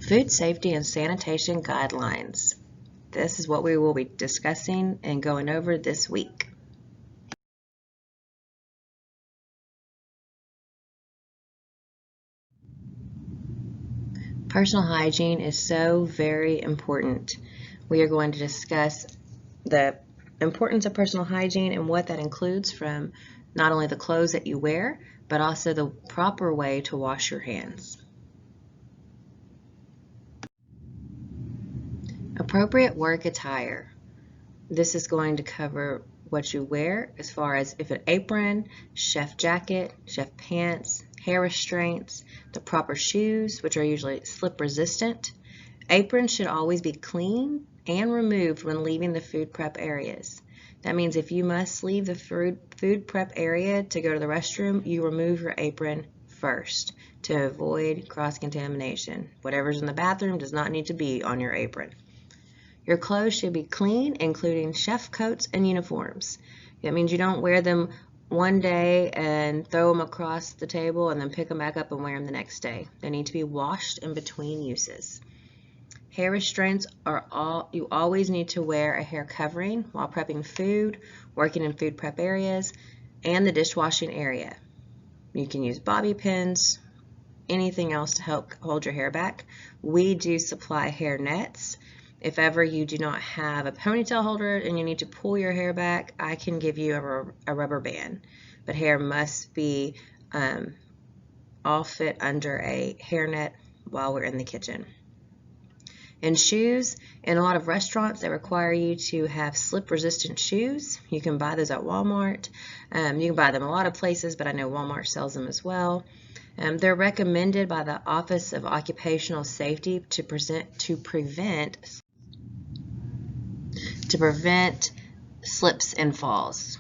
Food safety and sanitation guidelines. This is what we will be discussing and going over this week. Personal hygiene is so very important. We are going to discuss the importance of personal hygiene and what that includes, from not only the clothes that you wear, but also the proper way to wash your hands. Appropriate work attire. This is going to cover what you wear as far as if an apron, chef jacket, chef pants, hair restraints, the proper shoes, which are usually slip resistant. Aprons should always be clean and removed when leaving the food prep areas. That means if you must leave the food prep area to go to the restroom, you remove your apron first to avoid cross-contamination. Whatever's in the bathroom does not need to be on your apron. Your clothes should be clean, including chef coats and uniforms. That means you don't wear them one day and throw them across the table and then pick them back up and wear them the next day. They need to be washed in between uses. Hair restraints you always need to wear a hair covering while prepping food, working in food prep areas, and the dishwashing area. You can use bobby pins, anything else to help hold your hair back. We do supply hair nets. If ever you do not have a ponytail holder and you need to pull your hair back, I can give you a rubber band. But hair must be all fit under a hairnet while we're in the kitchen. And shoes, in a lot of restaurants, they require you to have slip-resistant shoes. You can buy those at Walmart. You can buy them a lot of places, but I know Walmart sells them as well. They're recommended by the Office of Occupational Safety to prevent slips and falls.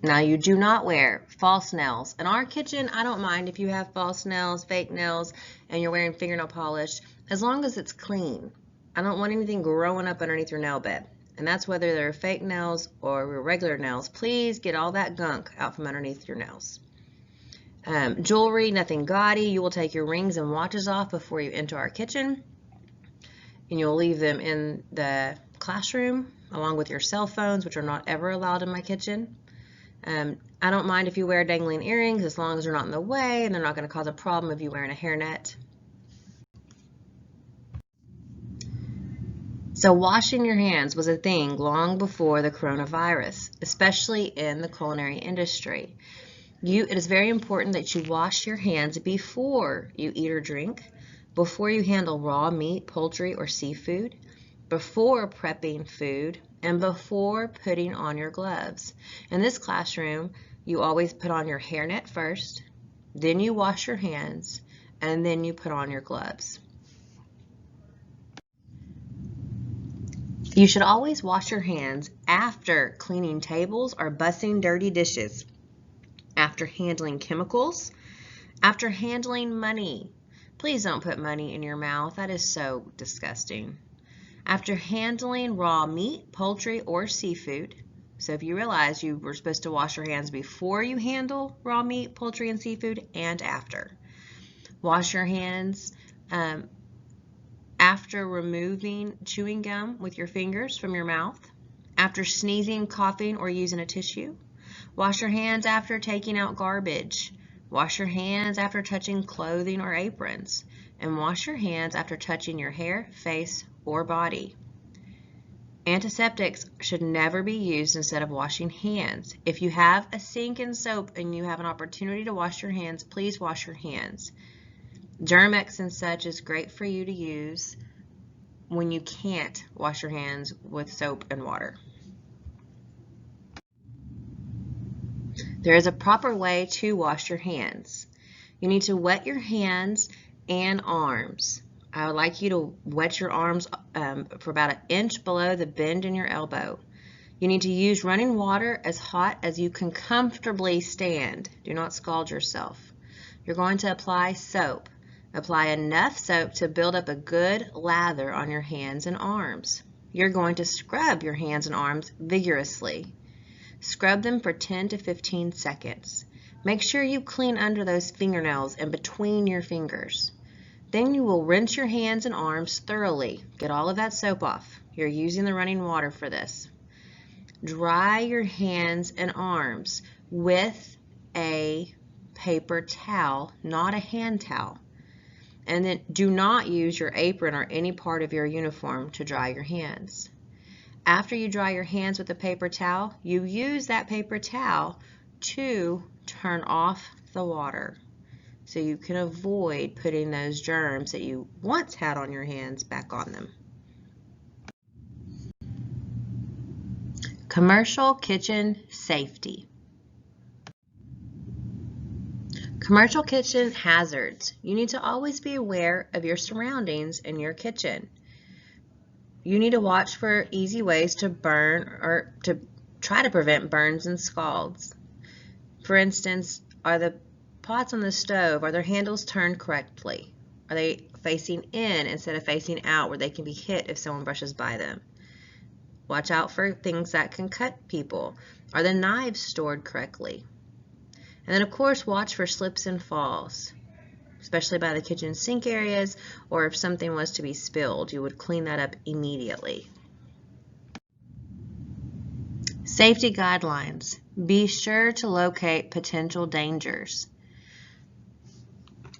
Now, you do not wear false nails. In our kitchen, I don't mind if you have false nails, fake nails, and you're wearing fingernail polish, as long as it's clean. I don't want anything growing up underneath your nail bed. And that's whether they're fake nails or regular nails. Please get all that gunk out from underneath your nails. Jewelry, nothing gaudy. You will take your rings and watches off before you enter our kitchen. And you'll leave them in the classroom along with your cell phones, which are not ever allowed in my kitchen. I don't mind if you wear dangling earrings as long as they're not in the way and they're not going to cause a problem if you're wearing a hairnet. So washing your hands was a thing long before the coronavirus, especially in the culinary industry. It is very important that you wash your hands before you eat or drink, before you handle raw meat, poultry, or seafood, before prepping food, and before putting on your gloves. In this classroom, you always put on your hairnet first, then you wash your hands, and then you put on your gloves. You should always wash your hands after cleaning tables or bussing dirty dishes, after handling chemicals, after handling money. Please don't put money in your mouth. That is so disgusting. After handling raw meat, poultry, or seafood. So if you realize you were supposed to wash your hands before you handle raw meat, poultry, and seafood, and after. Wash your hands after removing chewing gum with your fingers from your mouth, after sneezing, coughing, or using a tissue. Wash your hands after taking out garbage. Wash your hands after touching clothing or aprons. And wash your hands after touching your hair, face, or body. Antiseptics should never be used instead of washing hands. If you have a sink and soap and you have an opportunity to wash your hands, please wash your hands. Germ-X and such is great for you to use when you can't wash your hands with soap and water. There is a proper way to wash your hands. You need to wet your hands and arms. I would like you to wet your arms for about an inch below the bend in your elbow. You need to use running water as hot as you can comfortably stand. Do not scald yourself. You're going to apply soap. Apply enough soap to build up a good lather on your hands and arms. You're going to scrub your hands and arms vigorously. Scrub them for 10 to 15 seconds. Make sure you clean under those fingernails and between your fingers. Then you will rinse your hands and arms thoroughly. Get all of that soap off. You're using the running water for this. Dry your hands and arms with a paper towel, not a hand towel. And then do not use your apron or any part of your uniform to dry your hands. After you dry your hands with a paper towel, you use that paper towel to turn off the water so you can avoid putting those germs that you once had on your hands back on them. Commercial kitchen safety. Commercial kitchen hazards. You need to always be aware of your surroundings in your kitchen. You need to watch for easy ways to burn or to try to prevent burns and scalds. For instance, are the pots on the stove, are their handles turned correctly? Are they facing in instead of facing out where they can be hit if someone brushes by them? Watch out for things that can cut people. Are the knives stored correctly? And then of course watch for slips and falls, especially by the kitchen sink areas, or if something was to be spilled, you would clean that up immediately. Safety guidelines. Be sure to locate potential dangers.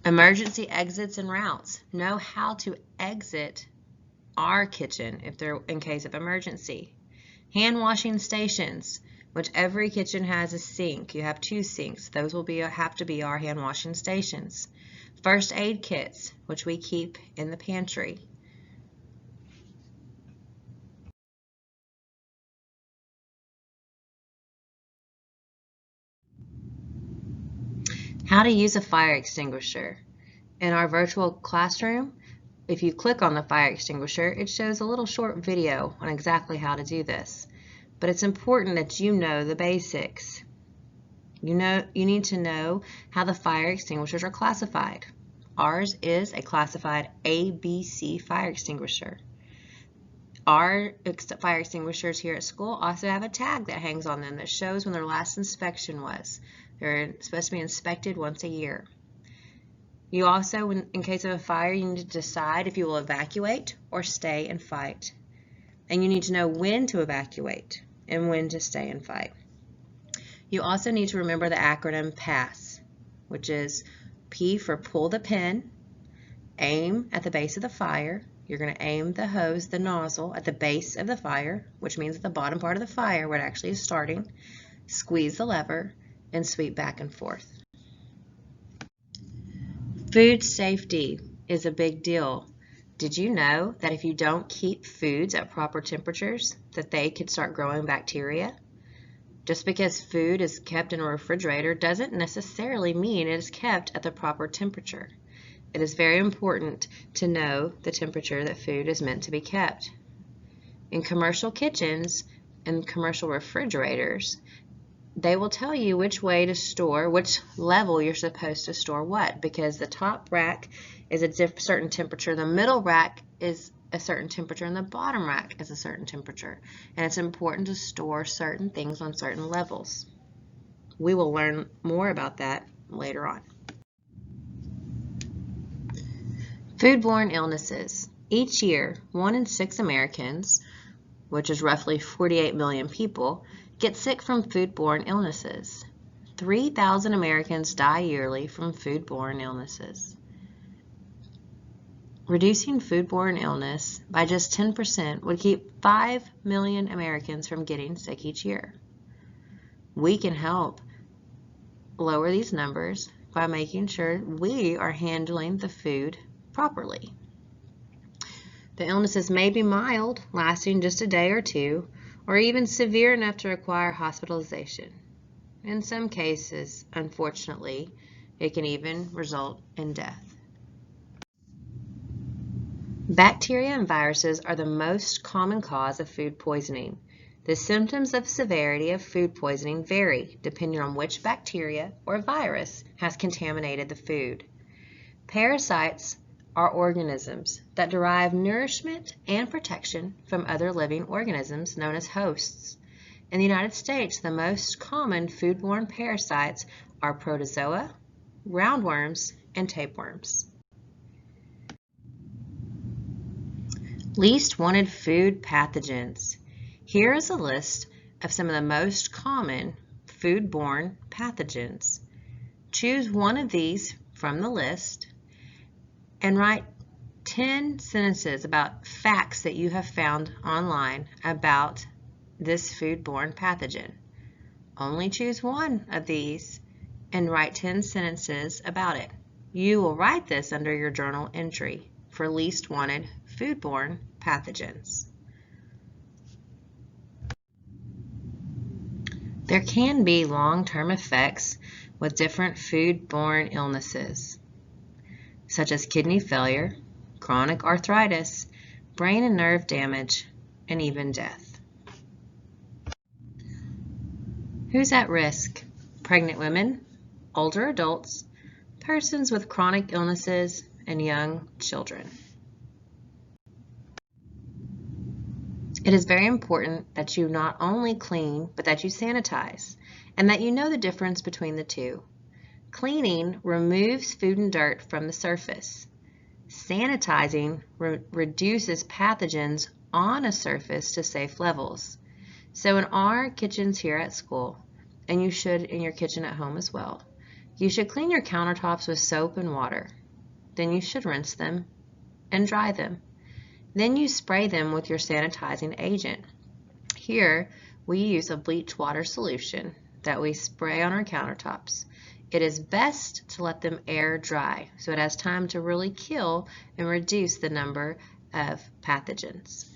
Emergency exits and routes. Know how to exit our kitchen if they're in case of emergency. Hand washing stations, which every kitchen has a sink. You have 2 sinks. Those will have to be our hand washing stations. First aid kits, which we keep in the pantry. How to use a fire extinguisher. In our virtual classroom, if you click on the fire extinguisher, it shows a little short video on exactly how to do this. But it's important that you know the basics. You need to know how the fire extinguishers are classified. Ours is a classified ABC fire extinguisher. Our fire extinguishers here at school also have a tag that hangs on them that shows when their last inspection was. They're supposed to be inspected once a year. You also, in case of a fire, you need to decide if you will evacuate or stay and fight. And you need to know when to evacuate and when to stay and fight. You also need to remember the acronym PASS, which is P for pull the pin, aim at the base of the fire. You're going to aim the hose, the nozzle, at the base of the fire, which means at the bottom part of the fire where it actually is starting. Squeeze the lever and sweep back and forth. Food safety is a big deal. Did you know that if you don't keep foods at proper temperatures, that they could start growing bacteria? Just because food is kept in a refrigerator doesn't necessarily mean it is kept at the proper temperature. It is very important to know the temperature that food is meant to be kept. In commercial kitchens and commercial refrigerators, they will tell you which way to store, which level you're supposed to store what, because the top rack is a certain temperature, the middle rack is a certain temperature, and the bottom rack is a certain temperature. And it's important to store certain things on certain levels. We will learn more about that later on. Foodborne illnesses. Each year, 1 in 6 Americans, which is roughly 48 million people, get sick from foodborne illnesses. 3,000 Americans die yearly from foodborne illnesses. Reducing foodborne illness by just 10% would keep 5 million Americans from getting sick each year. We can help lower these numbers by making sure we are handling the food properly. The illnesses may be mild, lasting just a day or two, or even severe enough to require hospitalization. In some cases, unfortunately, it can even result in death. Bacteria and viruses are the most common cause of food poisoning. The symptoms of severity of food poisoning vary depending on which bacteria or virus has contaminated the food. Parasites are organisms that derive nourishment and protection from other living organisms known as hosts. In the United States, the most common foodborne parasites are protozoa, roundworms, and tapeworms. Least wanted food pathogens. Here is a list of some of the most common foodborne pathogens. Choose one of these from the list and write 10 sentences about facts that you have found online about this foodborne pathogen. Only choose one of these and write 10 sentences about it. You will write this under your journal entry for least wanted foodborne pathogens. There can be long-term effects with different foodborne illnesses, such as kidney failure, chronic arthritis, brain and nerve damage, and even death. Who's at risk? Pregnant women, older adults, persons with chronic illnesses, and young children. It is very important that you not only clean, but that you sanitize, and that you know the difference between the two. Cleaning removes food and dirt from the surface. Sanitizing reduces pathogens on a surface to safe levels. So in our kitchens here at school, and you should in your kitchen at home as well, you should clean your countertops with soap and water. Then you should rinse them and dry them. Then you spray them with your sanitizing agent. Here, we use a bleach water solution that we spray on our countertops. It is best to let them air dry so it has time to really kill and reduce the number of pathogens.